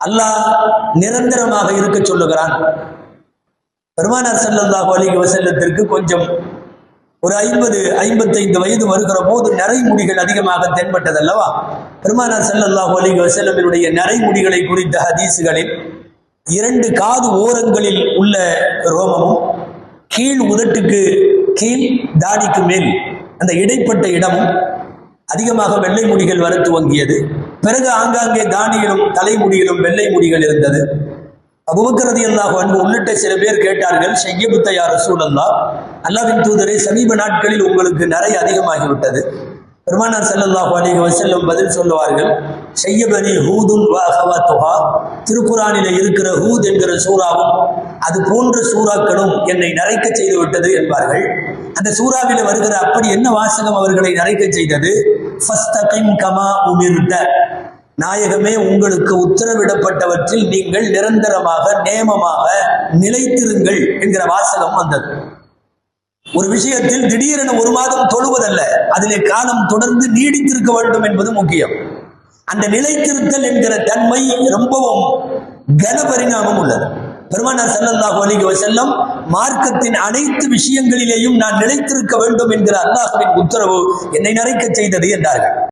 அல்லாஹ் நிரந்தரமாக இருக்க சொல்லுகிறான். பெருமானார் ஸல்லல்லாஹு அலைஹி வஸல்லத்திற்கு கொஞ்சம் ஒரு 50-55 வயது வருகிற போது நரைமுடிகள் அதிகமாக தென்பட்டதல்லவா? பெருமானார் ஸல்லல்லாஹு அலைஹி வஸல்லமினுடைய நரைமுடிகளை குறித்த ஹதீஸ்களில் 2 காது ஓரங்களில் உள்ள ரோமமும் கீழ் உதட்டுக்கு கீழ் தாடிக்கு மேல் அந்த இடைப்பட்ட இடமும் அதிகமாக வெள்ளை முடிகள் வர துவங்கியது. பிறகு ஆங்காங்கே தாடியிலும் தலைமுடியிலும் வெள்ளை முடிகள் இருந்தது. அபூபக்கர் ரலியல்லாஹு அன்ஹு உள்ளிட்ட சில பேர் கேட்டார்கள், ஷையபுத்த யா ரசூலல்லாஹ், அல்லாஹ்வின் தூதரே, சமீப நாட்களில் உங்களுக்கு நரை அதிகமாகிவிட்டது. பெருமானார் ஸல்லல்லாஹு அலைஹி வஸல்லம் பதில் சொல்லுவார்கள், ஷையபனி ஹூதுன் வ அஹவத்துஹா, திருக்குர்ஆனிலே இருக்கிற ஹூத் என்கிற சூறாவும் அது போன்ற சூறாக்களும் என்னை நரைக்க செய்து விட்டது என்பார்கள். அந்த சூறாவிலே வருகிற அப்படி என்ன வாசகம் அவர்களை நரைக்க செய்தது? ஃபஸ்தகிம் கமா உமிர்த, நாயகமே, உங்களுக்கு உத்தரவிடப்பட்டவற்றில் நீங்கள் நிரந்தரமாக நேமமாக நிலைத்திருங்கள் என்கிற வாசகம் வந்தது. ஒரு விஷயத்தில் திடீரென ஒரு மாதம் தொழுவதல்ல, அதிலே காலம் தொடர்ந்து நீடித்திருக்க வேண்டும் என்பது முக்கியம். அந்த நிலைத்திருத்தல் என்கிற தன்மை ரொம்பவும் கனபரிணாமம் உள்ளது. பெருமானார் ஸல்லல்லாஹு அலைஹி வஸல்லம் மார்க்கத்தின் அனைத்து விஷயங்களிலேயும் நான் நிலைத்திருக்க வேண்டும் என்கிற அல்லாஹ்வின் உத்தரவு என்னை நரைக்க செய்தது என்றார்கள்.